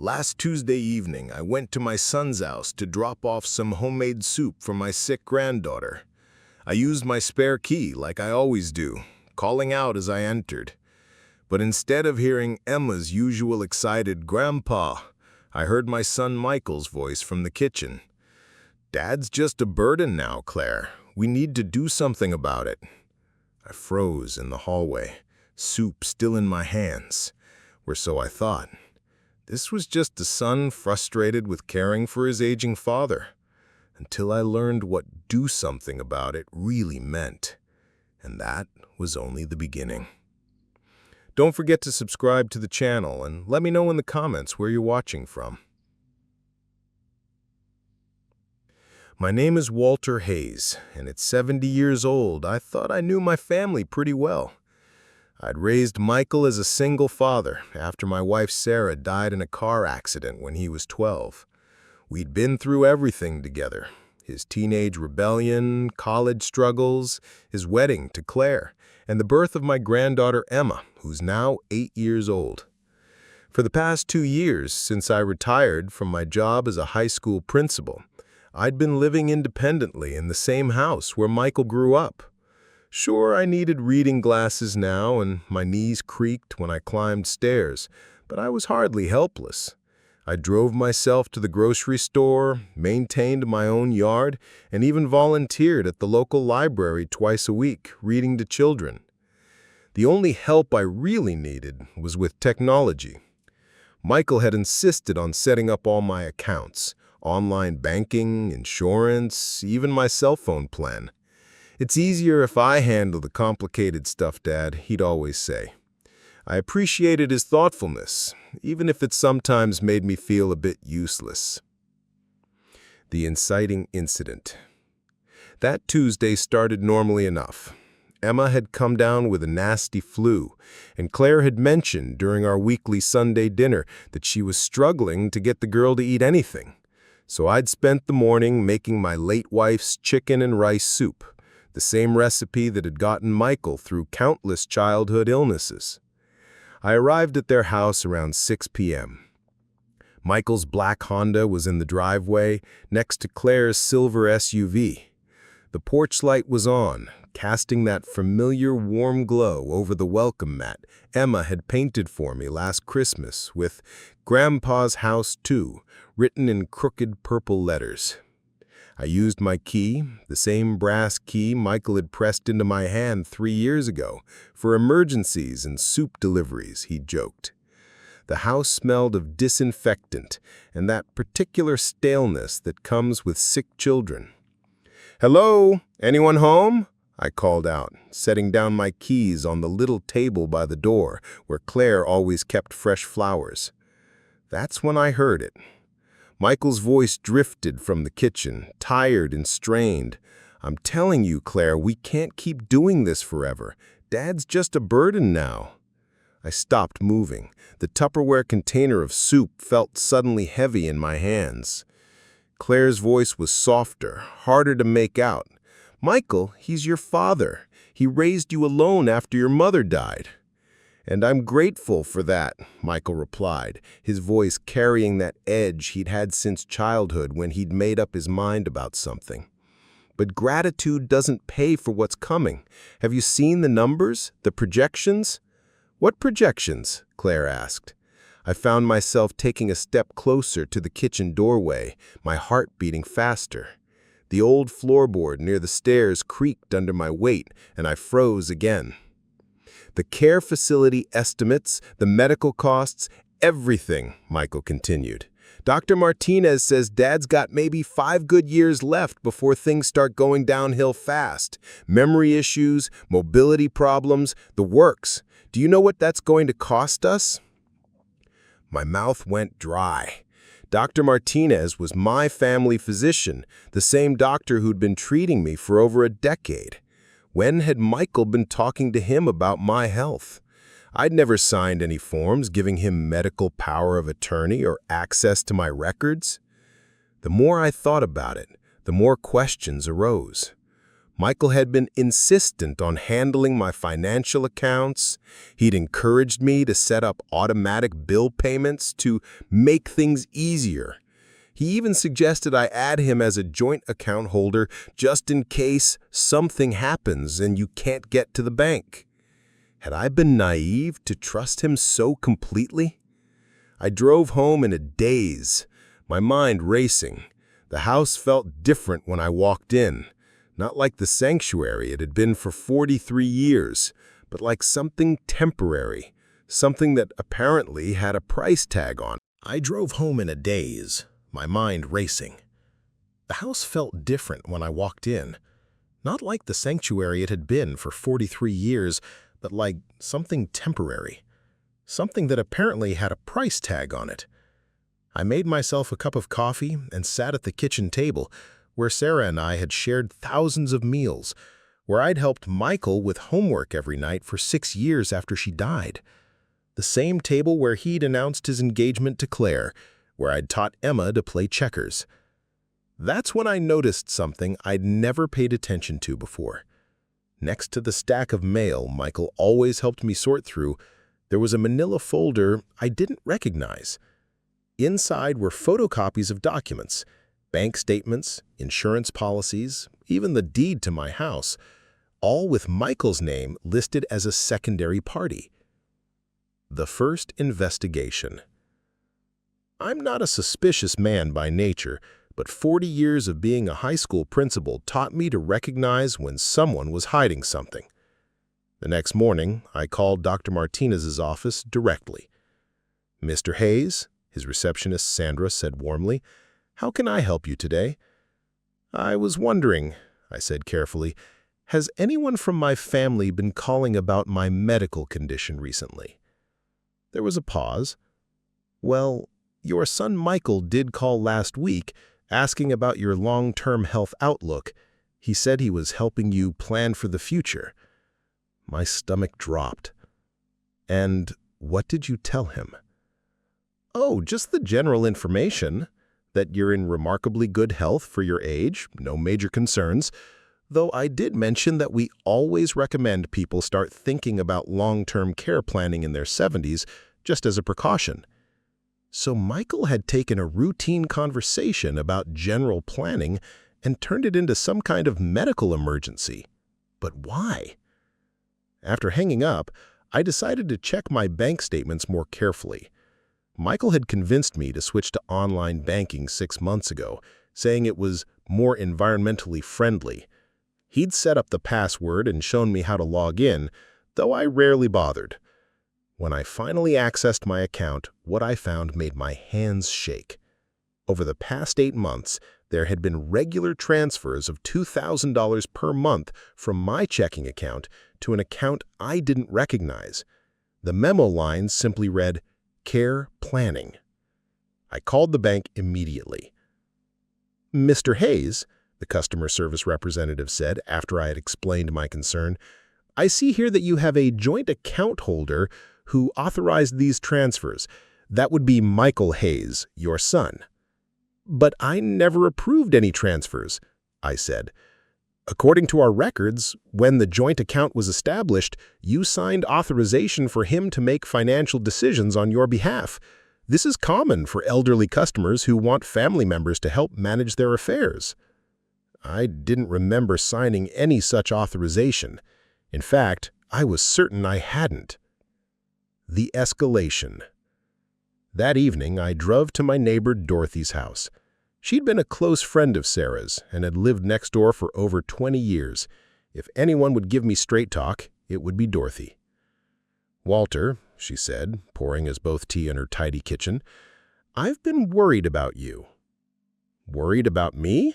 Last Tuesday evening, I went to my son's house to drop off some homemade soup for my sick granddaughter. I used my spare key like I always do, calling out as I entered. But instead of hearing Emma's usual excited "Grandpa," I heard my son Michael's voice from the kitchen. "Dad's just a burden now, Claire. We need to do something about it." I froze in the hallway, soup still in my hands, or so I thought. This was just a son frustrated with caring for his aging father, until I learned what "do something about it" really meant. And that was only the beginning. Don't forget to subscribe to the channel and let me know in the comments where you're watching from. My name is Walter Hayes, and at 70 years old, I thought I knew my family pretty well. I'd raised Michael as a single father after my wife Sarah died in a car accident when he was 12. We'd been through everything together: his teenage rebellion, college struggles, his wedding to Claire, and the birth of my granddaughter Emma, who's now 8 years old. For the past 2 years, since I retired from my job as a high school principal, I'd been living independently in the same house where Michael grew up. Sure, I needed reading glasses now, and my knees creaked when I climbed stairs, but I was hardly helpless. I drove myself to the grocery store, maintained my own yard, and even volunteered at the local library twice a week, reading to children. The only help I really needed was with technology. Michael had insisted on setting up all my accounts: online banking, insurance, even my cell phone plan. "It's easier if I handle the complicated stuff, Dad," he'd always say. I appreciated his thoughtfulness, even if it sometimes made me feel a bit useless. The inciting incident. That Tuesday started normally enough. Emma had come down with a nasty flu, and Claire had mentioned during our weekly Sunday dinner that she was struggling to get the girl to eat anything. So I'd spent the morning making my late wife's chicken and rice soup, the same recipe that had gotten Michael through countless childhood illnesses. I arrived at their house around 6 p.m. Michael's black Honda was in the driveway, next to Claire's silver SUV. The porch light was on, casting that familiar warm glow over the welcome mat Emma had painted for me last Christmas with "Grandpa's House Too" written in crooked purple letters. I used my key, the same brass key Michael had pressed into my hand 3 years ago, for emergencies and soup deliveries, he joked. The house smelled of disinfectant and that particular staleness that comes with sick children. "Hello? Anyone home?" I called out, setting down my keys on the little table by the door where Claire always kept fresh flowers. That's when I heard it. Michael's voice drifted from the kitchen, tired and strained. "I'm telling you, Claire, we can't keep doing this forever. Dad's just a burden now." I stopped moving. The Tupperware container of soup felt suddenly heavy in my hands. Claire's voice was softer, harder to make out. "Michael, he's your father. He raised you alone after your mother died." "And I'm grateful for that," Michael replied, his voice carrying that edge he'd had since childhood when he'd made up his mind about something. "But gratitude doesn't pay for what's coming. Have you seen the numbers, the projections?" "What projections?" Claire asked. I found myself taking a step closer to the kitchen doorway, my heart beating faster. The old floorboard near the stairs creaked under my weight, and I froze again. "The care facility estimates, the medical costs, everything," Michael continued. "Dr. Martinez says Dad's got maybe 5 good years left before things start going downhill fast. Memory issues, mobility problems, the works. Do you know what that's going to cost us?" My mouth went dry. Dr. Martinez was my family physician, the same doctor who'd been treating me for over a decade. When had Michael been talking to him about my health? I'd never signed any forms giving him medical power of attorney or access to my records. The more I thought about it, the more questions arose. Michael had been insistent on handling my financial accounts. He'd encouraged me to set up automatic bill payments to make things easier. He even suggested I add him as a joint account holder just in case something happens and you can't get to the bank. Had I been naive to trust him so completely? I drove home in a daze, my mind racing. The house felt different when I walked in. Not like the sanctuary it had been for 43 years, but like something temporary, something that apparently had a price tag on. I drove home in a daze, my mind racing. The house felt different when I walked in. Not like the sanctuary it had been for 43 years, but like something temporary, something that apparently had a price tag on it. I made myself a cup of coffee and sat at the kitchen table, where Sarah and I had shared thousands of meals, where I'd helped Michael with homework every night for 6 years after she died. The same table where he'd announced his engagement to Claire, where I'd taught Emma to play checkers. That's when I noticed something I'd never paid attention to before. Next to the stack of mail Michael always helped me sort through, there was a manila folder I didn't recognize. Inside were photocopies of documents, bank statements, insurance policies, even the deed to my house, all with Michael's name listed as a secondary party. The first investigation. I'm not a suspicious man by nature, but 40 years of being a high school principal taught me to recognize when someone was hiding something. The next morning, I called Dr. Martinez's office directly. "Mr. Hayes," his receptionist Sandra said warmly, "how can I help you today?" "I was wondering," I said carefully, "has anyone from my family been calling about my medical condition recently?" There was a pause. "Well, your son Michael did call last week, asking about your long-term health outlook. He said he was helping you plan for the future." My stomach dropped. "And what did you tell him?" "Oh, just the general information, that you're in remarkably good health for your age, no major concerns, though I did mention that we always recommend people start thinking about long-term care planning in their 70s, just as a precaution." So Michael had taken a routine conversation about general planning and turned it into some kind of medical emergency. But why? After hanging up, I decided to check my bank statements more carefully. Michael had convinced me to switch to online banking 6 months ago, saying it was more environmentally friendly. He'd set up the password and shown me how to log in, though I rarely bothered. When I finally accessed my account, what I found made my hands shake. Over the past 8 months, there had been regular transfers of $2,000 per month from my checking account to an account I didn't recognize. The memo line simply read, "Care Planning." I called the bank immediately. "Mr. Hayes," the customer service representative said after I had explained my concern, "I see here that you have a joint account holder who authorized these transfers. That would be Michael Hayes, your son." "But I never approved any transfers," I said. "According to our records, when the joint account was established, you signed authorization for him to make financial decisions on your behalf. This is common for elderly customers who want family members to help manage their affairs." I didn't remember signing any such authorization. In fact, I was certain I hadn't. The escalation. That evening, I drove to my neighbor Dorothy's house. She'd been a close friend of Sarah's and had lived next door for over 20 years. If anyone would give me straight talk, it would be Dorothy. "Walter," she said, pouring us both tea in her tidy kitchen, "I've been worried about you." "Worried about me?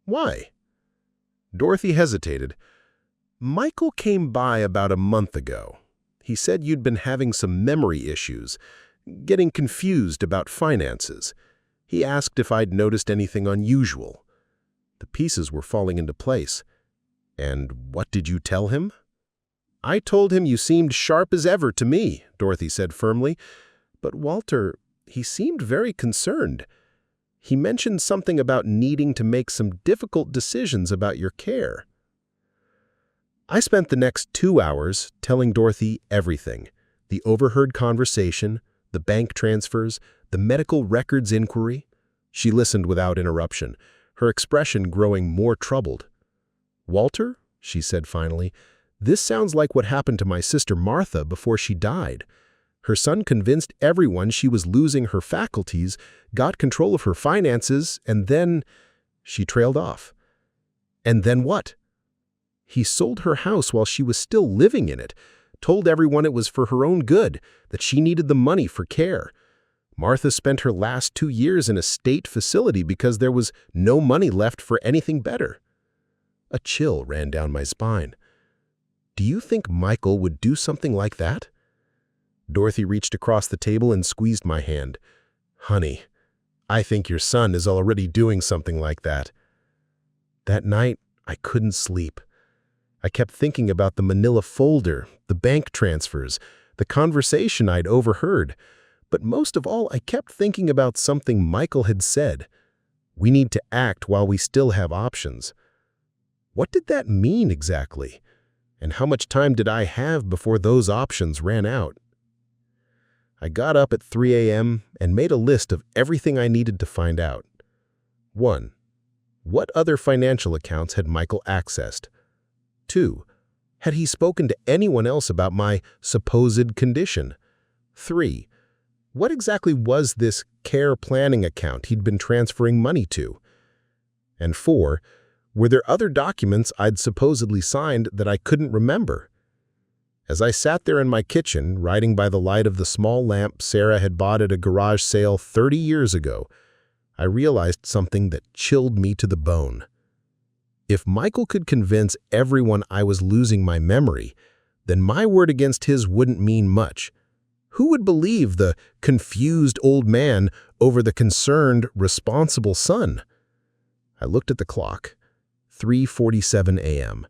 Why?" Dorothy hesitated. "Michael came by about a month ago. He said you'd been having some memory issues, getting confused about finances. He asked if I'd noticed anything unusual." The pieces were falling into place. "And what did you tell him?" "I told him you seemed sharp as ever to me," Dorothy said firmly. "But Walter, he seemed very concerned. He mentioned something about needing to make some difficult decisions about your care." I spent the next 2 hours telling Dorothy everything: the overheard conversation, the bank transfers, the medical records inquiry. She listened without interruption, her expression growing more troubled. "Walter," she said finally, "this sounds like what happened to my sister Martha before she died. Her son convinced everyone she was losing her faculties, got control of her finances, and then—" She trailed off. "And then what?" "He sold her house while she was still living in it, told everyone it was for her own good, that she needed the money for care. Martha spent her last 2 years in a state facility because there was no money left for anything better." A chill ran down my spine. "Do you think Michael would do something like that?" Dorothy reached across the table and squeezed my hand. "Honey, I think your son is already doing something like that." That night, I couldn't sleep. I kept thinking about the manila folder, the bank transfers, the conversation I'd overheard. But most of all, I kept thinking about something Michael had said. We need to act while we still have options. What did that mean exactly? And how much time did I have before those options ran out? I got up at 3 a.m. and made a list of everything I needed to find out. 1. What other financial accounts had Michael accessed? 2. Had he spoken to anyone else about my supposed condition? 3. What exactly was this care planning account he'd been transferring money to? And 4. Were there other documents I'd supposedly signed that I couldn't remember? As I sat there in my kitchen, writing by the light of the small lamp Sarah had bought at a garage sale 30 years ago, I realized something that chilled me to the bone. If Michael could convince everyone I was losing my memory, then my word against his wouldn't mean much. Who would believe the confused old man over the concerned, responsible son? I looked at the clock. 3:47 a.m.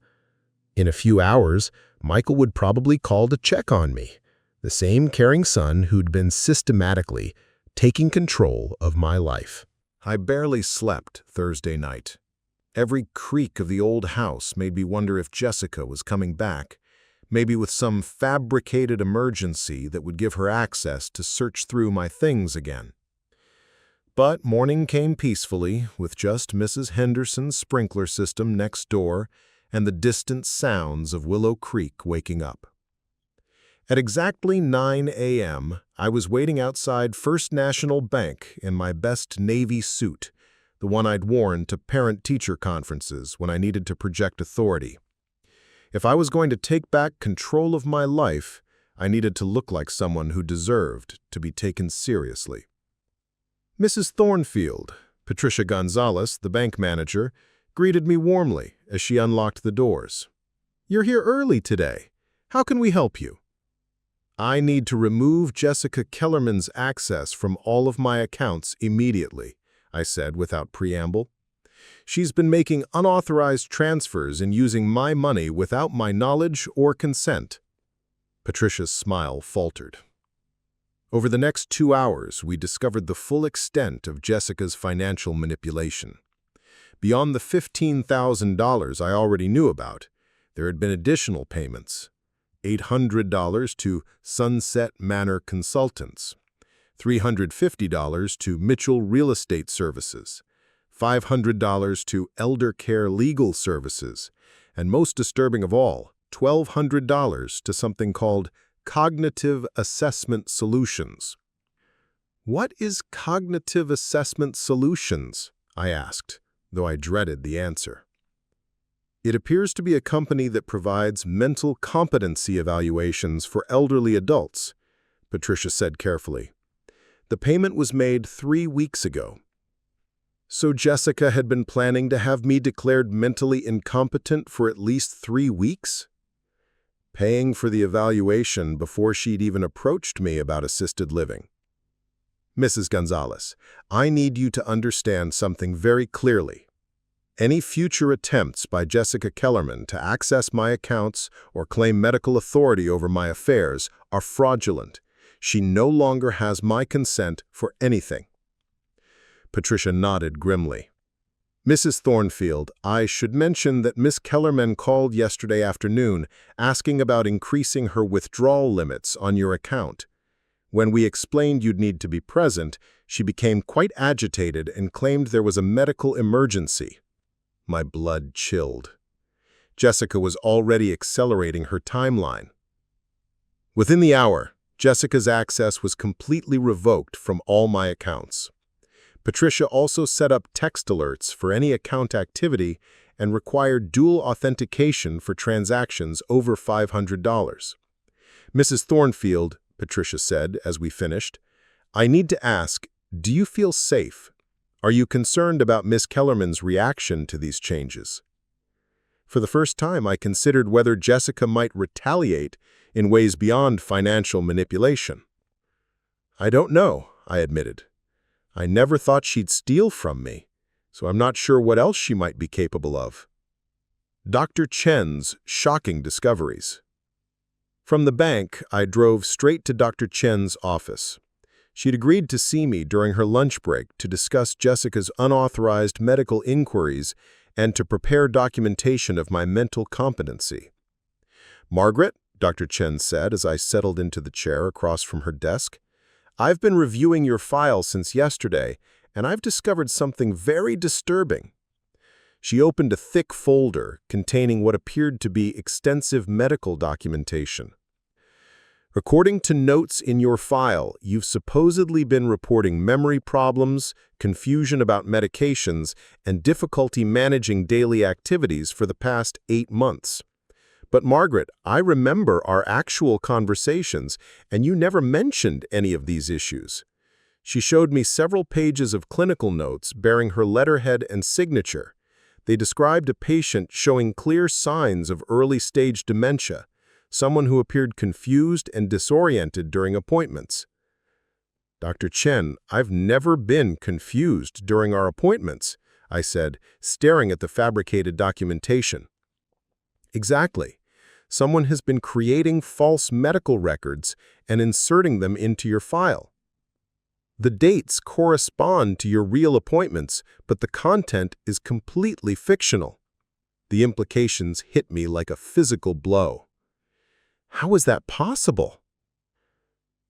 In a few hours, Michael would probably call to check on me, the same caring son who'd been systematically taking control of my life. I barely slept Thursday night. Every creak of the old house made me wonder if Jessica was coming back, maybe with some fabricated emergency that would give her access to search through my things again. But morning came peacefully, with just Mrs. Henderson's sprinkler system next door and the distant sounds of Willow Creek waking up. At exactly 9 a.m., I was waiting outside First National Bank in my best Navy suit, the one I'd worn to parent-teacher conferences when I needed to project authority. If I was going to take back control of my life, I needed to look like someone who deserved to be taken seriously. Mrs. Thornfield, Patricia Gonzalez, the bank manager, greeted me warmly as she unlocked the doors. "You're here early today. How can we help you?" "I need to remove Jessica Kellerman's access from all of my accounts immediately," I said without preamble. "She's been making unauthorized transfers and using my money without my knowledge or consent." Patricia's smile faltered. Over the next 2 hours, we discovered the full extent of Jessica's financial manipulation. Beyond the $15,000 I already knew about, there had been additional payments: $800 to Sunset Manor Consultants, $350 to Mitchell Real Estate Services, $500 to Elder Care Legal Services, and most disturbing of all, $1,200 to something called Cognitive Assessment Solutions. "What is Cognitive Assessment Solutions?" I asked, though I dreaded the answer. "It appears to be a company that provides mental competency evaluations for elderly adults," Patricia said carefully. "The payment was made 3 weeks ago." So Jessica had been planning to have me declared mentally incompetent for at least 3 weeks? Paying for the evaluation before she'd even approached me about assisted living. "Mrs. Gonzalez, I need you to understand something very clearly. Any future attempts by Jessica Kellerman to access my accounts or claim medical authority over my affairs are fraudulent. She no longer has my consent for anything." Patricia nodded grimly. Mrs. Thornfield, I should mention that Miss Kellerman called yesterday afternoon asking about increasing her withdrawal limits on your account. When we explained you'd need to be present, she became quite agitated and claimed there was a medical emergency. My blood chilled. Jessica was already accelerating her timeline. Within the hour, Jessica's access was completely revoked from all my accounts. Patricia also set up text alerts for any account activity and required dual authentication for transactions over $500. Mrs. Thornfield, Patricia said as we finished, I need to ask, do you feel safe? Are you concerned about Miss Kellerman's reaction to these changes? For the first time, I considered whether Jessica might retaliate in ways beyond financial manipulation. I don't know, I admitted. I never thought she'd steal from me, so I'm not sure what else she might be capable of. Dr. Chen's shocking discoveries. From the bank, I drove straight to Dr. Chen's office. She'd agreed to see me during her lunch break to discuss Jessica's unauthorized medical inquiries and to prepare documentation of my mental competency. Margaret, Dr. Chen said as I settled into the chair across from her desk, I've been reviewing your file since yesterday, and I've discovered something very disturbing. She opened a thick folder containing what appeared to be extensive medical documentation. According to notes in your file, you've supposedly been reporting memory problems, confusion about medications, and difficulty managing daily activities for the past 8 months. But Margaret, I remember our actual conversations, and you never mentioned any of these issues. She showed me several pages of clinical notes bearing her letterhead and signature. They described a patient showing clear signs of early-stage dementia, someone who appeared confused and disoriented during appointments. Dr. Chen, I've never been confused during our appointments, I said, staring at the fabricated documentation. Exactly. Someone has been creating false medical records and inserting them into your file. The dates correspond to your real appointments, but the content is completely fictional. The implications hit me like a physical blow. How is that possible?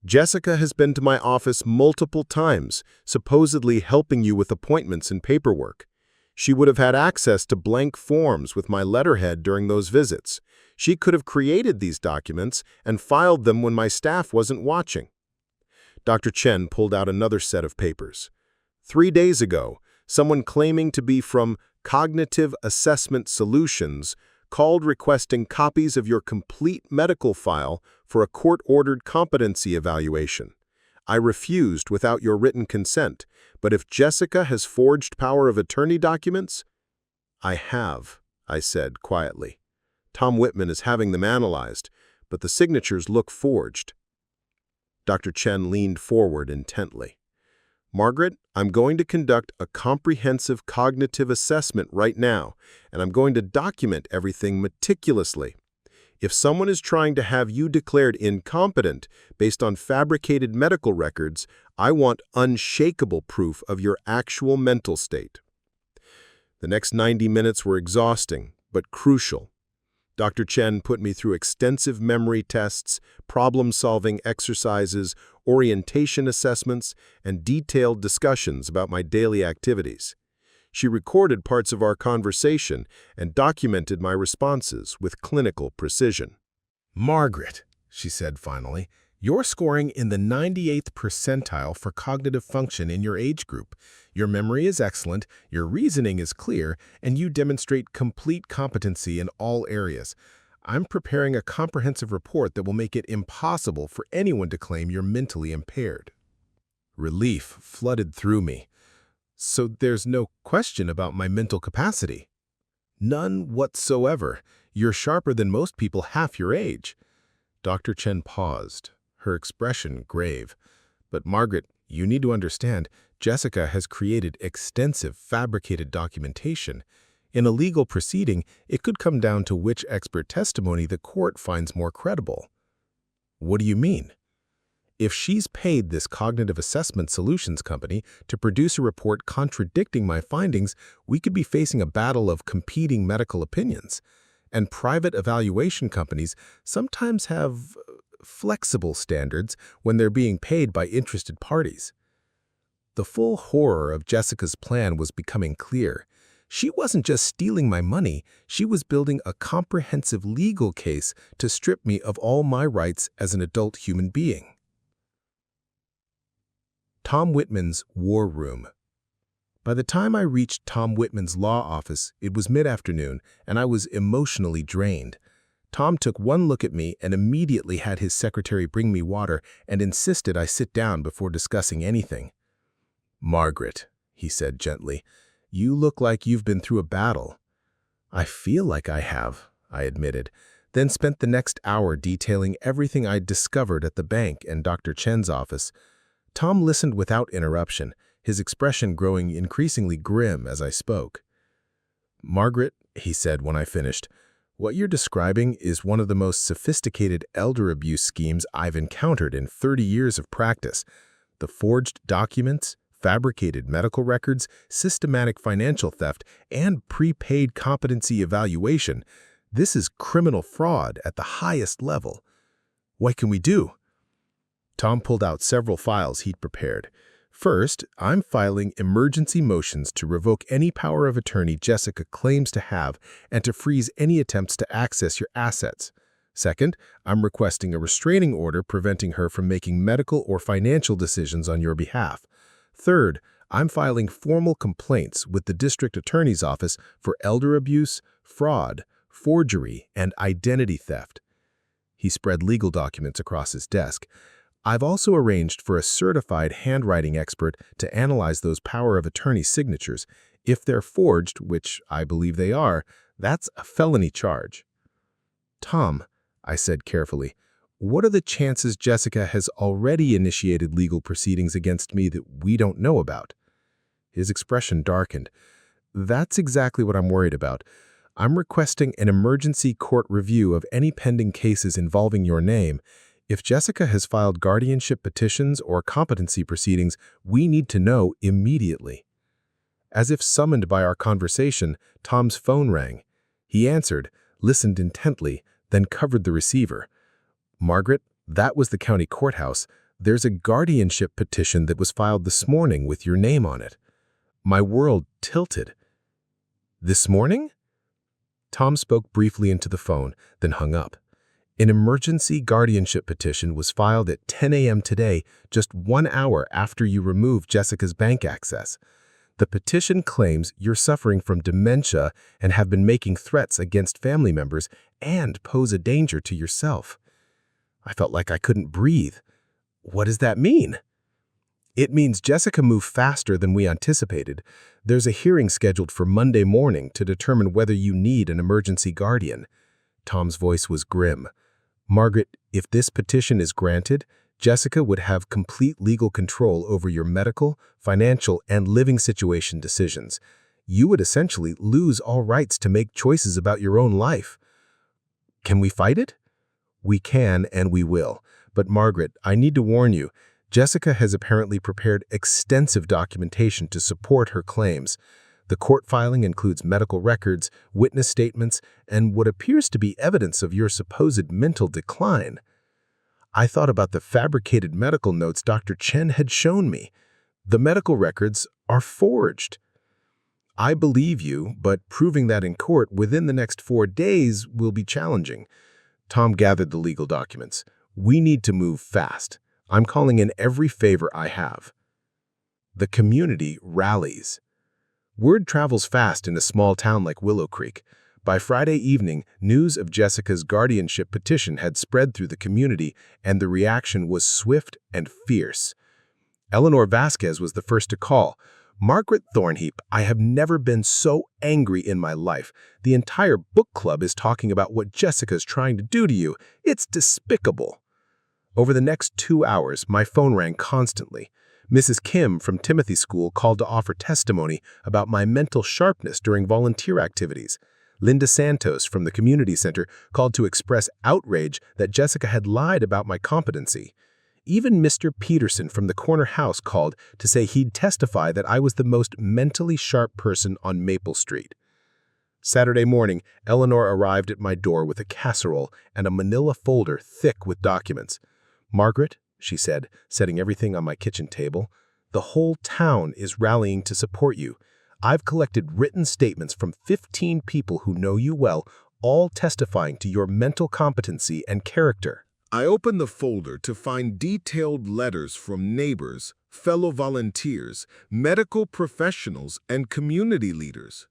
Jessica has been to my office multiple times, supposedly helping you with appointments and paperwork. She would have had access to blank forms with my letterhead during those visits. She could have created these documents and filed them when my staff wasn't watching. Dr. Chen pulled out another set of papers. 3 days ago, someone claiming to be from Cognitive Assessment Solutions called requesting copies of your complete medical file for a court-ordered competency evaluation. I refused without your written consent, but if Jessica has forged power of attorney documents, I have, I said quietly. Tom Whitman is having them analyzed, but the signatures look forged. Dr. Chen leaned forward intently. Margaret, I'm going to conduct a comprehensive cognitive assessment right now, and I'm going to document everything meticulously. If someone is trying to have you declared incompetent based on fabricated medical records, I want unshakable proof of your actual mental state. The next 90 minutes were exhausting, but crucial. Dr. Chen put me through extensive memory tests, problem-solving exercises, orientation assessments, and detailed discussions about my daily activities. She recorded parts of our conversation and documented my responses with clinical precision. Margaret, she said finally, you're scoring in the 98th percentile for cognitive function in your age group. Your memory is excellent, your reasoning is clear, and you demonstrate complete competency in all areas. I'm preparing a comprehensive report that will make it impossible for anyone to claim you're mentally impaired. Relief flooded through me. So there's no question about my mental capacity? None whatsoever. You're sharper than most people half your age. Dr. Chen paused, her expression grave. But Margaret, you need to understand, Jessica has created extensive fabricated documentation. In a legal proceeding, it could come down to which expert testimony the court finds more credible. What do you mean? If she's paid this cognitive assessment solutions company to produce a report contradicting my findings, we could be facing a battle of competing medical opinions. And private evaluation companies sometimes have flexible standards when they're being paid by interested parties. The full horror of Jessica's plan was becoming clear. She wasn't just stealing my money, she was building a comprehensive legal case to strip me of all my rights as an adult human being. Tom Whitman's War Room. By the time I reached Tom Whitman's law office, it was mid-afternoon, and I was emotionally drained. Tom took one look at me and immediately had his secretary bring me water and insisted I sit down before discussing anything. "Margaret," he said gently, "you look like you've been through a battle." "I feel like I have," I admitted, then spent the next hour detailing everything I'd discovered at the bank and Dr. Chen's office. Tom listened without interruption, his expression growing increasingly grim as I spoke. "Margaret," he said when I finished, "what you're describing is one of the most sophisticated elder abuse schemes I've encountered in 30 years of practice. The forged documents, fabricated medical records, systematic financial theft, and prepaid competency evaluation. This is criminal fraud at the highest level. What can we do?" Tom pulled out several files he'd prepared. "First, I'm filing emergency motions to revoke any power of attorney Jessica claims to have and to freeze any attempts to access your assets. Second, I'm requesting a restraining order preventing her from making medical or financial decisions on your behalf. Third, I'm filing formal complaints with the district attorney's office for elder abuse, fraud, forgery, and identity theft." He spread legal documents across his desk. "I've also arranged for a certified handwriting expert to analyze those power of attorney signatures. If they're forged, which I believe they are, that's a felony charge." "Tom," I said carefully, "what are the chances Jessica has already initiated legal proceedings against me that we don't know about?" His expression darkened. "That's exactly what I'm worried about. I'm requesting an emergency court review of any pending cases involving your name. If Jessica has filed guardianship petitions or competency proceedings, we need to know immediately." As if summoned by our conversation, Tom's phone rang. He answered, listened intently, then covered the receiver. "Margaret, that was the county courthouse. There's a guardianship petition that was filed this morning with your name on it." My world tilted. "This morning?" Tom spoke briefly into the phone, then hung up. "An emergency guardianship petition was filed at 10 a.m. today, just 1 hour after you removed Jessica's bank access. The petition claims you're suffering from dementia and have been making threats against family members and pose a danger to yourself." I felt like I couldn't breathe. "What does that mean?" "It means Jessica moved faster than we anticipated. There's a hearing scheduled for Monday morning to determine whether you need an emergency guardian." Tom's voice was grim. "Margaret, if this petition is granted, Jessica would have complete legal control over your medical, financial, and living situation decisions. You would essentially lose all rights to make choices about your own life." "Can we fight it?" "We can and we will. But Margaret, I need to warn you, Jessica has apparently prepared extensive documentation to support her claims. The court filing includes medical records, witness statements, and what appears to be evidence of your supposed mental decline." I thought about the fabricated medical notes Dr. Chen had shown me. The medical records are forged. "I believe you, but proving that in court within the next 4 days will be challenging." Tom gathered the legal documents. "We need to move fast. I'm calling in every favor I have." The community rallies. Word travels fast in a small town like Willow Creek. By Friday evening, news of Jessica's guardianship petition had spread through the community, and the reaction was swift and fierce. Eleanor Vasquez was the first to call. "Margaret Thornheap, I have never been so angry in my life. The entire book club is talking about what Jessica's trying to do to you. It's despicable." Over the next 2 hours, my phone rang constantly. Mrs. Kim from Timothy School called to offer testimony about my mental sharpness during volunteer activities. Linda Santos from the community center called to express outrage that Jessica had lied about my competency. Even Mr. Peterson from the corner house called to say he'd testify that I was the most mentally sharp person on Maple Street. Saturday morning, Eleanor arrived at my door with a casserole and a manila folder thick with documents. "Margaret," she said, setting everything on my kitchen table, "the whole town is rallying to support you. I've collected written statements from 15 people who know you well, all testifying to your mental competency and character." I opened the folder to find detailed letters from neighbors, fellow volunteers, medical professionals, and community leaders.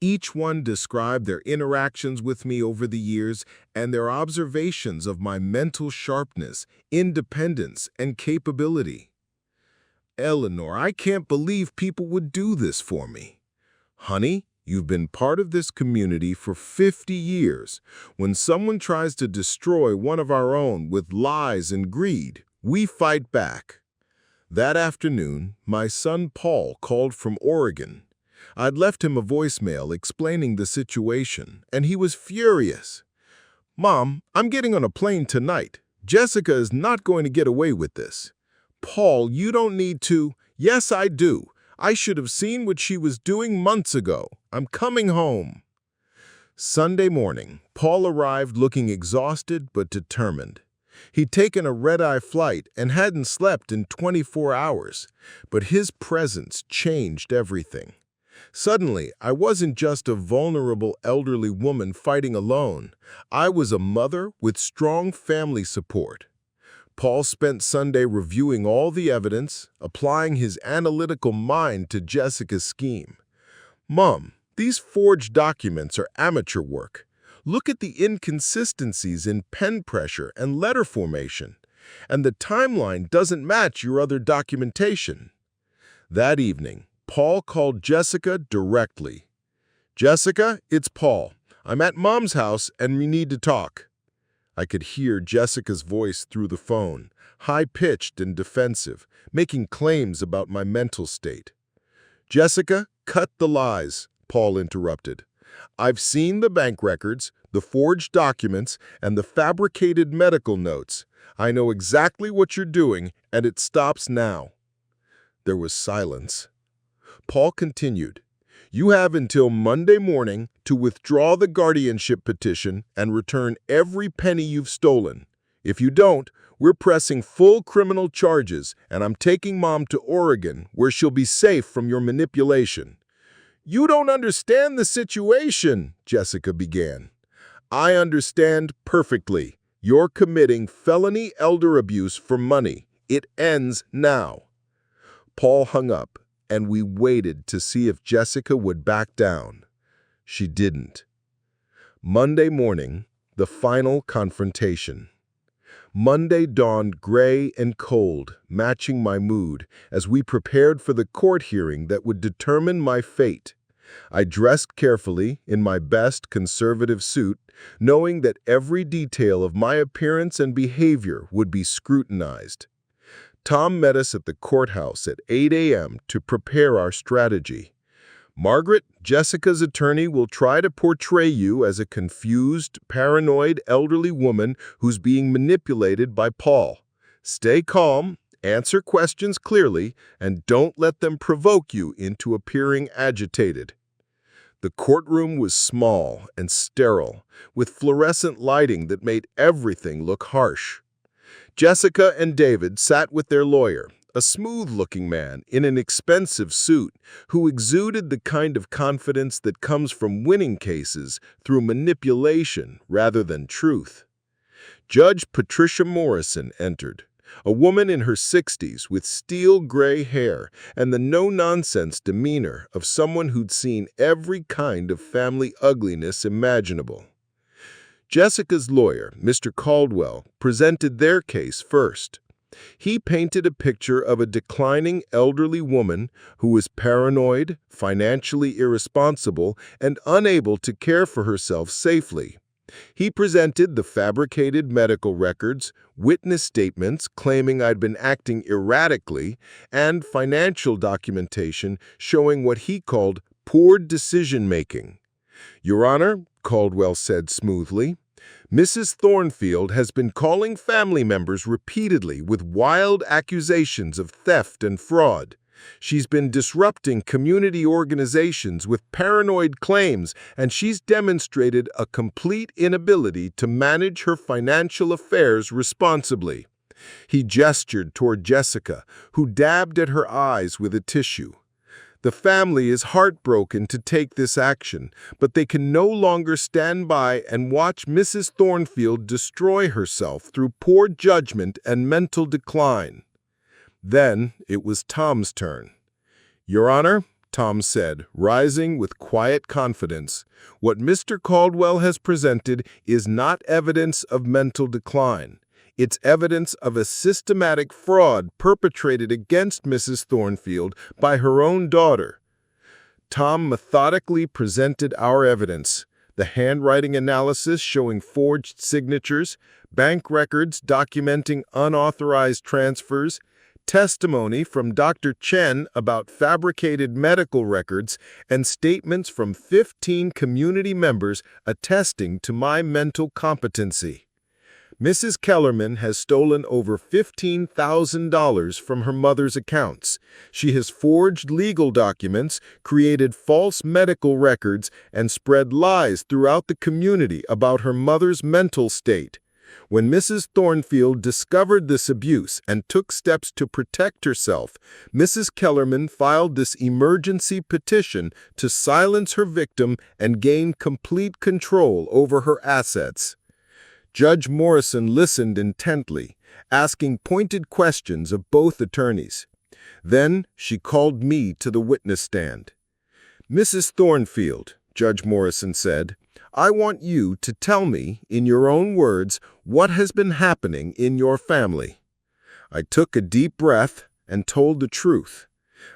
Each one described their interactions with me over the years and their observations of my mental sharpness, independence, and capability. "Eleanor, I can't believe people would do this for me." "Honey, you've been part of this community for 50 years. When someone tries to destroy one of our own with lies and greed, we fight back." That afternoon, my son Paul called from Oregon. I'd left him a voicemail explaining the situation, and he was furious. "Mom, I'm getting on a plane tonight. Jessica is not going to get away with this." "Paul, you don't need to." "Yes, I do. I should have seen what she was doing months ago. I'm coming home." Sunday morning, Paul arrived looking exhausted but determined. He'd taken a red-eye flight and hadn't slept in 24 hours, but his presence changed everything. Suddenly, I wasn't just a vulnerable elderly woman fighting alone. I was a mother with strong family support. Paul spent Sunday reviewing all the evidence, applying his analytical mind to Jessica's scheme. "Mom, these forged documents are amateur work. Look at the inconsistencies in pen pressure and letter formation. And the timeline doesn't match your other documentation." That evening, Paul called Jessica directly. "Jessica, it's Paul. I'm at Mom's house and we need to talk." I could hear Jessica's voice through the phone, high-pitched and defensive, making claims about my mental state. "Jessica, cut the lies," Paul interrupted. "I've seen the bank records, the forged documents, and the fabricated medical notes. I know exactly what you're doing, and it stops now." There was silence. Paul continued, "You have until Monday morning to withdraw the guardianship petition and return every penny you've stolen. If you don't, we're pressing full criminal charges, and I'm taking Mom to Oregon, where she'll be safe from your manipulation." "You don't understand the situation," Jessica began. "I understand perfectly. You're committing felony elder abuse for money. It ends now." Paul hung up, and we waited to see if Jessica would back down. She didn't. Monday morning, the final confrontation. Monday dawned gray and cold, matching my mood, as we prepared for the court hearing that would determine my fate. I dressed carefully in my best conservative suit, knowing that every detail of my appearance and behavior would be scrutinized. Tom met us at the courthouse at 8 a.m. to prepare our strategy. "Margaret, Jessica's attorney will try to portray you as a confused, paranoid elderly woman who's being manipulated by Paul. Stay calm, answer questions clearly, and don't let them provoke you into appearing agitated." The courtroom was small and sterile, with fluorescent lighting that made everything look harsh. Jessica and David sat with their lawyer, a smooth-looking man in an expensive suit who exuded the kind of confidence that comes from winning cases through manipulation rather than truth. Judge Patricia Morrison entered, a woman in her 60s with steel-gray hair and the no-nonsense demeanor of someone who'd seen every kind of family ugliness imaginable. Jessica's lawyer, Mr. Caldwell, presented their case first. He painted a picture of a declining elderly woman who was paranoid, financially irresponsible, and unable to care for herself safely. He presented the fabricated medical records, witness statements claiming I'd been acting erratically, and financial documentation showing what he called poor decision-making. "Your Honor," Caldwell said smoothly, Mrs. Thornfield has been calling family members repeatedly with wild accusations of theft and fraud. She's been disrupting community organizations with paranoid claims, and she's demonstrated a complete inability to manage her financial affairs responsibly. He gestured toward Jessica, who dabbed at her eyes with a tissue. The family is heartbroken to take this action, but they can no longer stand by and watch Mrs. Thornfield destroy herself through poor judgment and mental decline. Then it was Tom's turn. "Your Honor," Tom said, rising with quiet confidence, "what Mr. Caldwell has presented is not evidence of mental decline. It's evidence of a systematic fraud perpetrated against Mrs. Thornfield by her own daughter." Tom methodically presented our evidence: the handwriting analysis showing forged signatures, bank records documenting unauthorized transfers, testimony from Dr. Chen about fabricated medical records, and statements from 15 community members attesting to my mental competency. Mrs. Kellerman has stolen over $15,000 from her mother's accounts. She has forged legal documents, created false medical records, and spread lies throughout the community about her mother's mental state. When Mrs. Thornfield discovered this abuse and took steps to protect herself, Mrs. Kellerman filed this emergency petition to silence her victim and gain complete control over her assets. Judge Morrison listened intently, asking pointed questions of both attorneys. Then she called me to the witness stand. "Mrs. Thornfield," Judge Morrison said, "I want you to tell me, in your own words, what has been happening in your family." I took a deep breath and told the truth.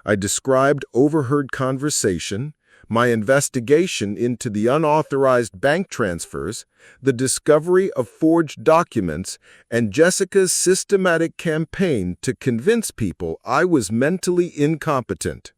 I described overheard conversation, my investigation into the unauthorized bank transfers, the discovery of forged documents, and Jessica's systematic campaign to convince people I was mentally incompetent.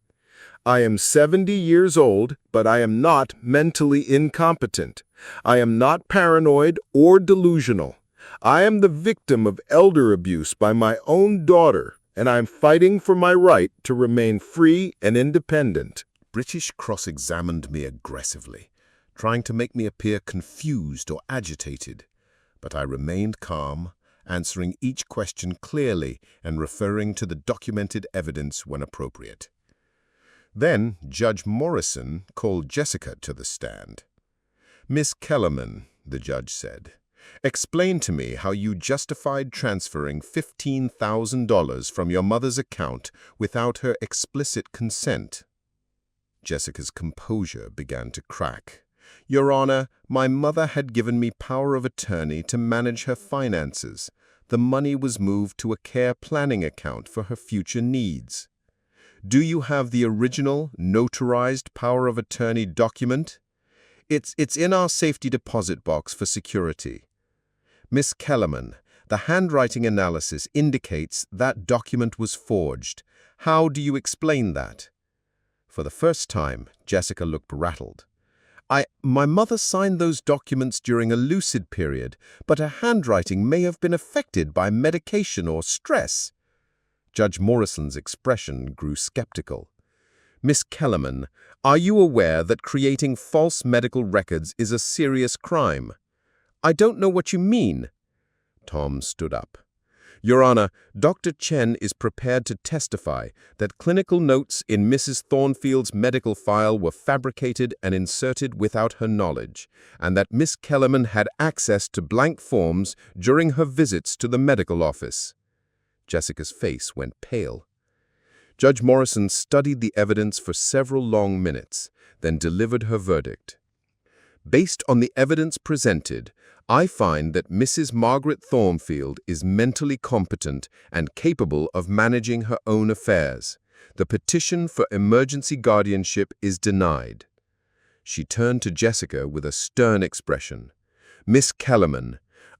I am 70 years old, but I am not mentally incompetent. I am not paranoid or delusional. I am the victim of elder abuse by my own daughter, and I am fighting for my right to remain free and independent. British cross-examined me aggressively, trying to make me appear confused or agitated, but I remained calm, answering each question clearly and referring to the documented evidence when appropriate. Then Judge Morrison called Jessica to the stand. "Miss Kellerman," the judge said, "explain to me how you justified transferring $15,000 from your mother's account without her explicit consent." Jessica's composure began to crack. "Your Honor, my mother had given me power of attorney to manage her finances. The money was moved to a care planning account for her future needs." "Do you have the original, notarized power of attorney document?" It's in our safety deposit box for security." "Miss Kellerman, the handwriting analysis indicates that document was forged. How do you explain that?" For the first time, Jessica looked rattled. My mother signed those documents during a lucid period, but her handwriting may have been affected by medication or stress." Judge Morrison's expression grew skeptical. "Miss Kellerman, are you aware that creating false medical records is a serious crime?" "I don't know what you mean." Tom stood up. "Your Honor, Dr. Chen is prepared to testify that clinical notes in Mrs. Thornfield's medical file were fabricated and inserted without her knowledge, and that Miss Kellerman had access to blank forms during her visits to the medical office." Jessica's face went pale. Judge Morrison studied the evidence for several long minutes, then delivered her verdict. "Based on the evidence presented, I find that Mrs. Margaret Thornfield is mentally competent and capable of managing her own affairs. The petition for emergency guardianship is denied." She turned to Jessica with a stern expression. "Miss Kellerman,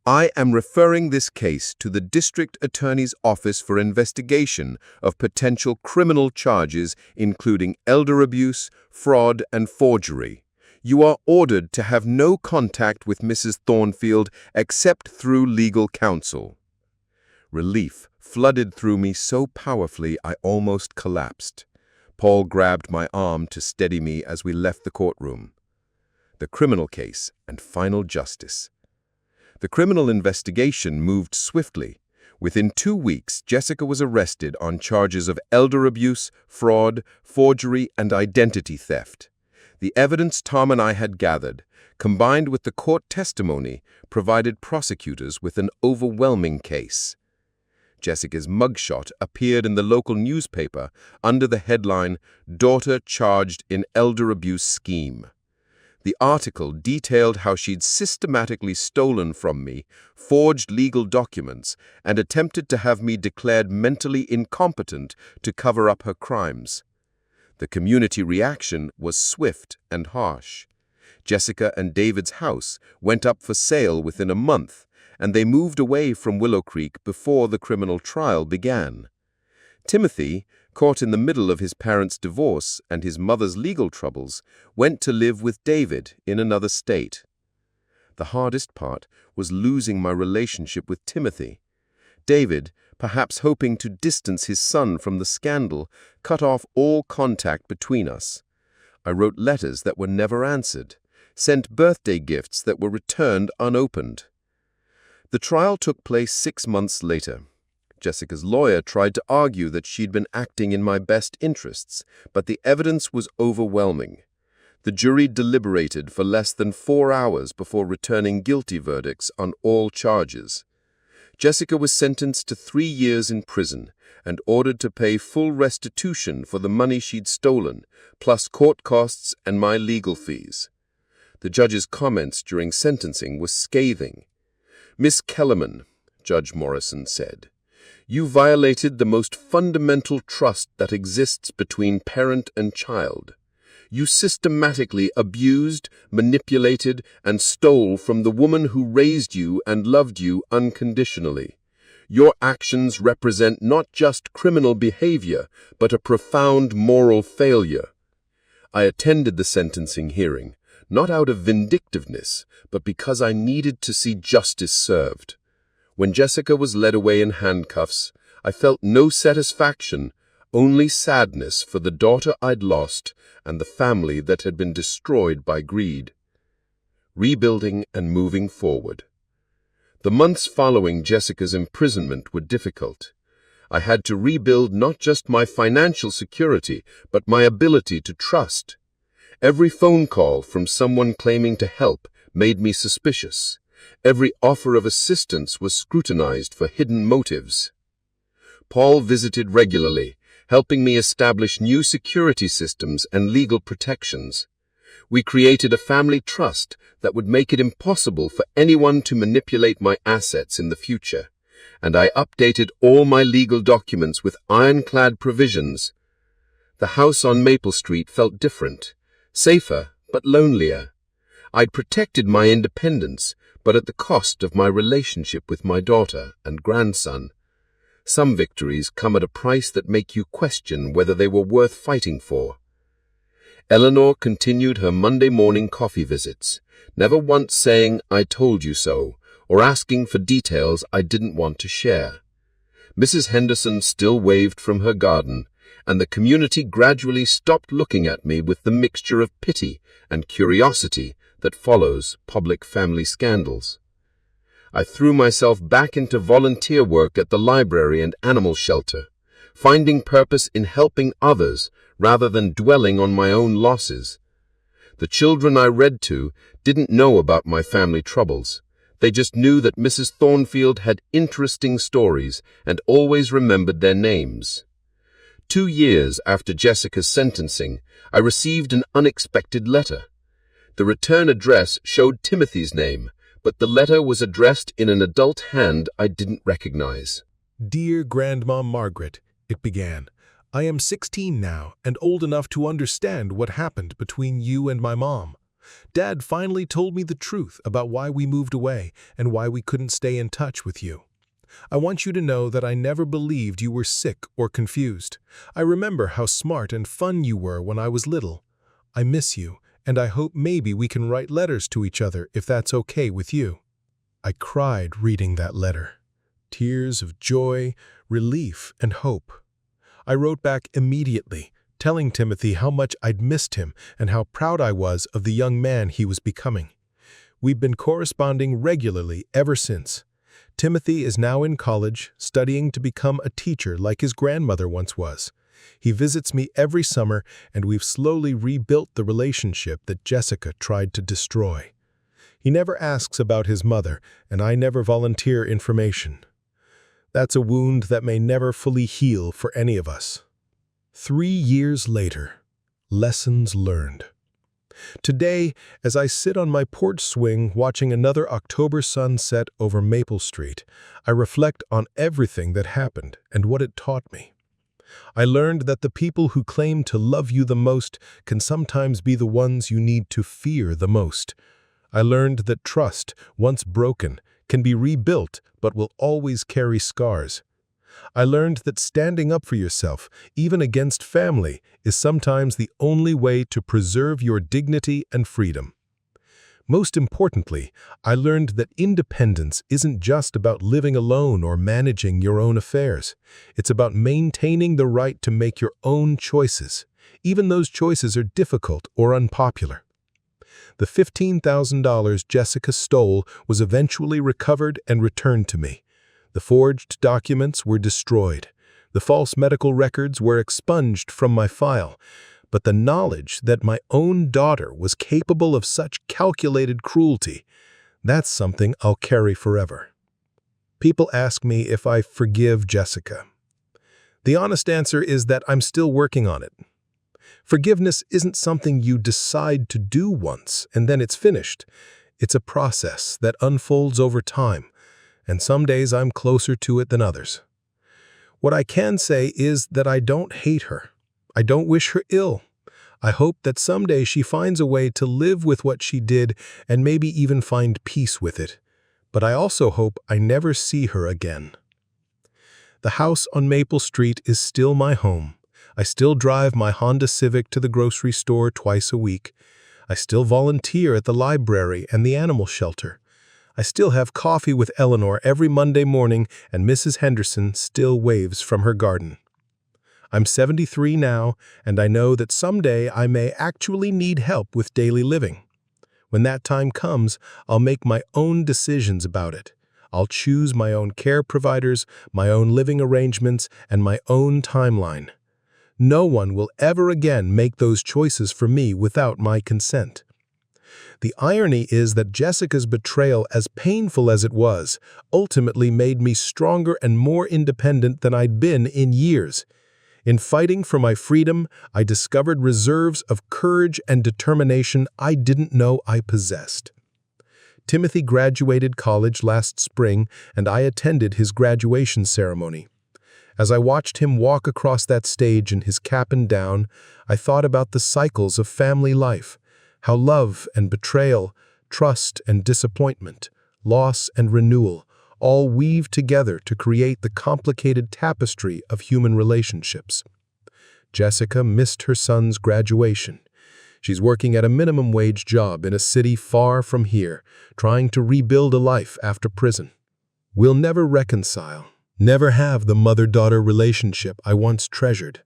I am referring this case to the District Attorney's Office for investigation of potential criminal charges including elder abuse, fraud, and forgery. You are ordered to have no contact with Mrs. Thornfield except through legal counsel." Relief flooded through me so powerfully I almost collapsed. Paul grabbed my arm to steady me as we left the courtroom. The criminal case and final justice. The criminal investigation moved swiftly. Within 2 weeks, Jessica was arrested on charges of elder abuse, fraud, forgery, and identity theft. The evidence Tom and I had gathered, combined with the court testimony, provided prosecutors with an overwhelming case. Jessica's mugshot appeared in the local newspaper under the headline, "Daughter Charged in Elder Abuse Scheme." The article detailed how she'd systematically stolen from me, forged legal documents, and attempted to have me declared mentally incompetent to cover up her crimes. The community reaction was swift and harsh. Jessica and David's house went up for sale within a month, and they moved away from Willow Creek before the criminal trial began. Timothy, caught in the middle of his parents' divorce and his mother's legal troubles, went to live with David in another state. The hardest part was losing my relationship with Timothy. David, perhaps hoping to distance his son from the scandal, cut off all contact between us. I wrote letters that were never answered, sent birthday gifts that were returned unopened. The trial took place 6 months later. Jessica's lawyer tried to argue that she'd been acting in my best interests, but the evidence was overwhelming. The jury deliberated for less than 4 hours before returning guilty verdicts on all charges. Jessica was sentenced to 3 years in prison and ordered to pay full restitution for the money she'd stolen, plus court costs and my legal fees. The judge's comments during sentencing were scathing. "Miss Kellerman," Judge Morrison said, "you violated the most fundamental trust that exists between parent and child. You systematically abused, manipulated, and stole from the woman who raised you and loved you unconditionally. Your actions represent not just criminal behavior, but a profound moral failure." I attended the sentencing hearing, not out of vindictiveness, but because I needed to see justice served. When Jessica was led away in handcuffs, I felt no satisfaction, only sadness for the daughter I'd lost and the family that had been destroyed by greed. Rebuilding and moving forward. The months following Jessica's imprisonment were difficult. I had to rebuild not just my financial security, but my ability to trust. Every phone call from someone claiming to help made me suspicious. Every offer of assistance was scrutinized for hidden motives. Paul visited regularly, helping me establish new security systems and legal protections. We created a family trust that would make it impossible for anyone to manipulate my assets in the future, and I updated all my legal documents with ironclad provisions. The house on Maple Street felt different, safer but lonelier. I'd protected my independence, but at the cost of my relationship with my daughter and grandson. Some victories come at a price that make you question whether they were worth fighting for. Eleanor continued her Monday morning coffee visits, never once saying, "I told you so," or asking for details I didn't want to share. Mrs. Henderson still waved from her garden, and the community gradually stopped looking at me with the mixture of pity and curiosity that follows public family scandals. I threw myself back into volunteer work at the library and animal shelter, finding purpose in helping others rather than dwelling on my own losses. The children I read to didn't know about my family troubles. They just knew that Mrs. Thornfield had interesting stories and always remembered their names. 2 years after Jessica's sentencing, I received an unexpected letter. The return address showed Timothy's name, but the letter was addressed in an adult hand I didn't recognize. "Dear Grandma Margaret," it began, "I am 16 now and old enough to understand what happened between you and my mom. Dad finally told me the truth about why we moved away and why we couldn't stay in touch with you. I want you to know that I never believed you were sick or confused. I remember how smart and fun you were when I was little. I miss you, and I hope maybe we can write letters to each other if that's okay with you." I cried reading that letter. Tears of joy, relief, and hope. I wrote back immediately, telling Timothy how much I'd missed him and how proud I was of the young man he was becoming. We've been corresponding regularly ever since. Timothy is now in college, studying to become a teacher like his grandmother once was. He visits me every summer, and we've slowly rebuilt the relationship that Jessica tried to destroy. He never asks about his mother, and I never volunteer information. That's a wound that may never fully heal for any of us. 3 years later, lessons learned. Today, as I sit on my porch swing watching another October sunset over Maple Street, I reflect on everything that happened and what it taught me. I learned that the people who claim to love you the most can sometimes be the ones you need to fear the most. I learned that trust, once broken, can be rebuilt but will always carry scars. I learned that standing up for yourself, even against family, is sometimes the only way to preserve your dignity and freedom. Most importantly, I learned that independence isn't just about living alone or managing your own affairs. It's about maintaining the right to make your own choices, even those choices are difficult or unpopular. The $15,000 Jessica stole was eventually recovered and returned to me. The forged documents were destroyed. The false medical records were expunged from my file. But the knowledge that my own daughter was capable of such calculated cruelty, that's something I'll carry forever. People ask me if I forgive Jessica. The honest answer is that I'm still working on it. Forgiveness isn't something you decide to do once and then it's finished. It's a process that unfolds over time, and some days I'm closer to it than others. What I can say is that I don't hate her. I don't wish her ill. I hope that someday she finds a way to live with what she did and maybe even find peace with it. But I also hope I never see her again. The house on Maple Street is still my home. I still drive my Honda Civic to the grocery store twice a week. I still volunteer at the library and the animal shelter. I still have coffee with Eleanor every Monday morning, and Mrs. Henderson still waves from her garden. I'm 73 now, and I know that someday I may actually need help with daily living. When that time comes, I'll make my own decisions about it. I'll choose my own care providers, my own living arrangements, and my own timeline. No one will ever again make those choices for me without my consent. The irony is that Jessica's betrayal, as painful as it was, ultimately made me stronger and more independent than I'd been in years. In fighting for my freedom, I discovered reserves of courage and determination I didn't know I possessed. Timothy graduated college last spring, and I attended his graduation ceremony. As I watched him walk across that stage in his cap and gown, I thought about the cycles of family life, how love and betrayal, trust and disappointment, loss and renewal, all weave together to create the complicated tapestry of human relationships. Jessica missed her son's graduation. She's working at a minimum wage job in a city far from here, trying to rebuild a life after prison. We'll never reconcile, never have the mother-daughter relationship I once treasured.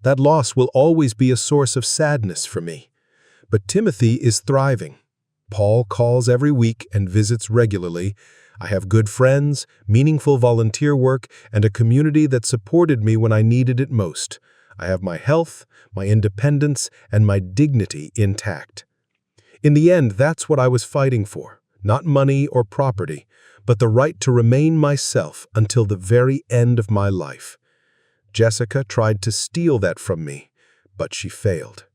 That loss will always be a source of sadness for me. But Timothy is thriving. Paul calls every week and visits regularly. I have good friends, meaningful volunteer work, and a community that supported me when I needed it most. I have my health, my independence, and my dignity intact. In the end, that's what I was fighting for. Not money or property, but the right to remain myself until the very end of my life. Jessica tried to steal that from me, but she failed.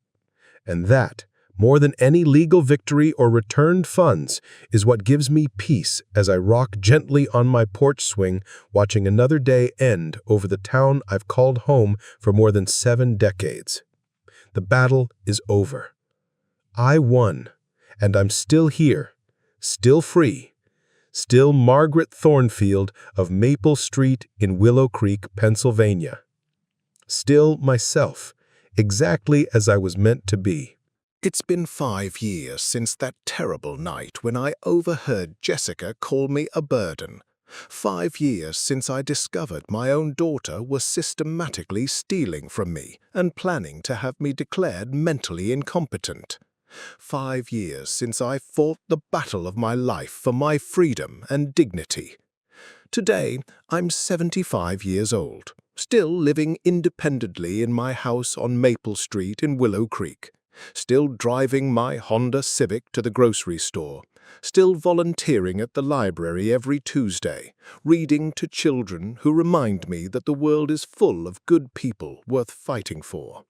And that, more than any legal victory or returned funds, is what gives me peace as I rock gently on my porch swing, watching another day end over the town I've called home for more than 7 decades. The battle is over. I won, and I'm still here, still free, still Margaret Thornfield of Maple Street in Willow Creek, Pennsylvania. Still myself, exactly as I was meant to be. It's been 5 years since that terrible night when I overheard Jessica call me a burden. 5 years since I discovered my own daughter was systematically stealing from me and planning to have me declared mentally incompetent. 5 years since I fought the battle of my life for my freedom and dignity. Today, I'm 75 years old, still living independently in my house on Maple Street in Willow Creek. Still driving my Honda Civic to the grocery store, still volunteering at the library every Tuesday, reading to children who remind me that the world is full of good people worth fighting for.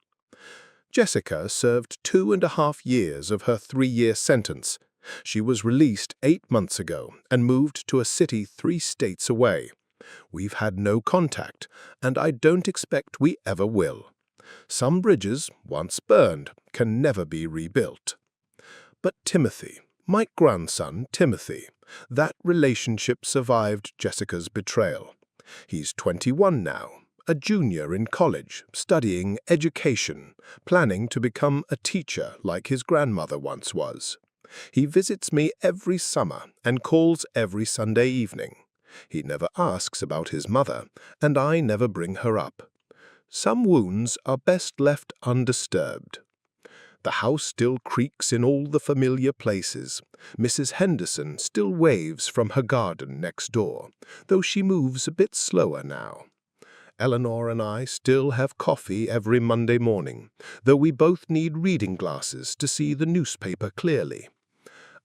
Jessica served 2.5 years of her 3-year sentence. She was released 8 months ago and moved to a city 3 states away. We've had no contact, and I don't expect we ever will. Some bridges, once burned, can never be rebuilt. But Timothy, my grandson Timothy, that relationship survived Jessica's betrayal. He's 21 now, a junior in college, studying education, planning to become a teacher like his grandmother once was. He visits me every summer and calls every Sunday evening. He never asks about his mother, and I never bring her up. Some wounds are best left undisturbed. The house still creaks in all the familiar places. Mrs. Henderson still waves from her garden next door, though she moves a bit slower now. Eleanor and I still have coffee every Monday morning, though we both need reading glasses to see the newspaper clearly.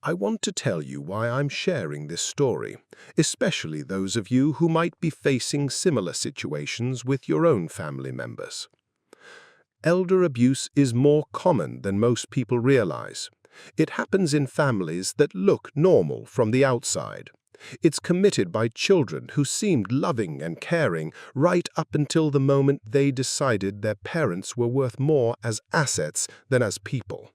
I want to tell you why I'm sharing this story, especially those of you who might be facing similar situations with your own family members. Elder abuse is more common than most people realize. It happens in families that look normal from the outside. It's committed by children who seemed loving and caring right up until the moment they decided their parents were worth more as assets than as people.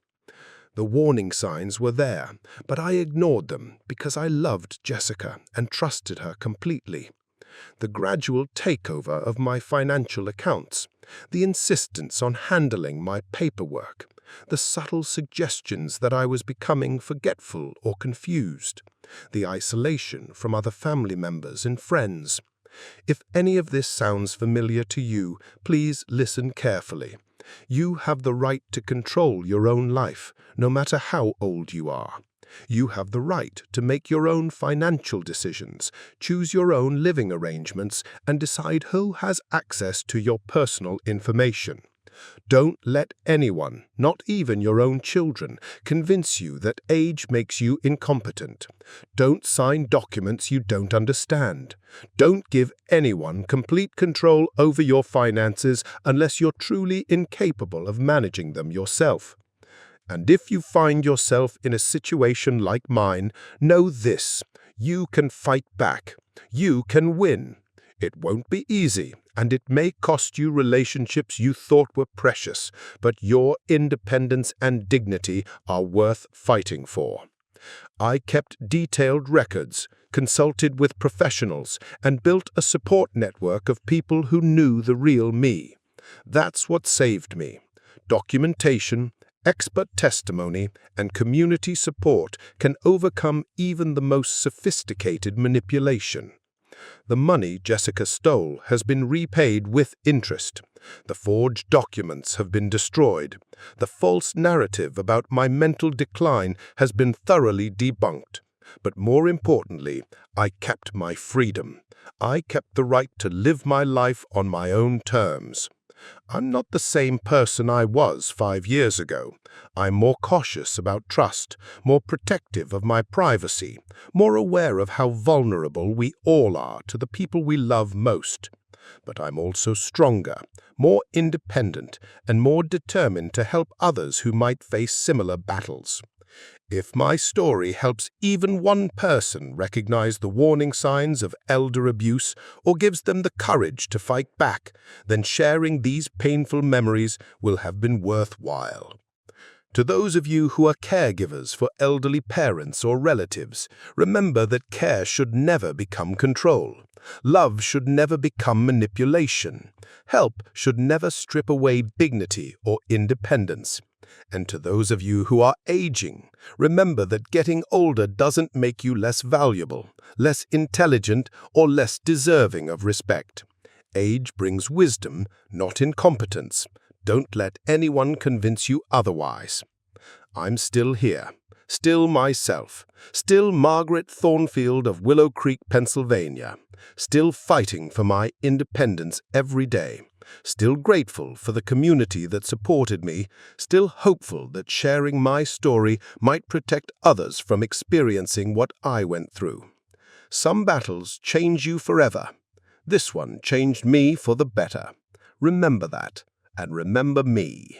The warning signs were there, but I ignored them because I loved Jessica and trusted her completely. The gradual takeover of my financial accounts, the insistence on handling my paperwork, the subtle suggestions that I was becoming forgetful or confused, the isolation from other family members and friends. If any of this sounds familiar to you, please listen carefully. You have the right to control your own life, no matter how old you are. You have the right to make your own financial decisions, choose your own living arrangements, and decide who has access to your personal information. Don't let anyone, not even your own children, convince you that age makes you incompetent. Don't sign documents you don't understand. Don't give anyone complete control over your finances unless you're truly incapable of managing them yourself. And if you find yourself in a situation like mine, know this: you can fight back. You can win. It won't be easy, and it may cost you relationships you thought were precious, but your independence and dignity are worth fighting for. I kept detailed records, consulted with professionals, and built a support network of people who knew the real me. That's what saved me. Documentation, expert testimony, and community support can overcome even the most sophisticated manipulation. The money Jessica stole has been repaid with interest. The forged documents have been destroyed. The false narrative about my mental decline has been thoroughly debunked. But more importantly, I kept my freedom. I kept the right to live my life on my own terms. I'm not the same person I was 5 years ago. I'm more cautious about trust, more protective of my privacy, more aware of how vulnerable we all are to the people we love most. But I'm also stronger, more independent, and more determined to help others who might face similar battles. If my story helps even one person recognize the warning signs of elder abuse or gives them the courage to fight back, then sharing these painful memories will have been worthwhile. To those of you who are caregivers for elderly parents or relatives, remember that care should never become control. Love should never become manipulation. Help should never strip away dignity or independence. And to those of you who are aging, remember that getting older doesn't make you less valuable, less intelligent, or less deserving of respect. Age brings wisdom, not incompetence. Don't let anyone convince you otherwise. I'm still here, still myself, still Margaret Thornfield of Willow Creek, Pennsylvania, still fighting for my independence every day, still grateful for the community that supported me, still hopeful that sharing my story might protect others from experiencing what I went through. Some battles change you forever. This one changed me for the better. Remember that, and remember me.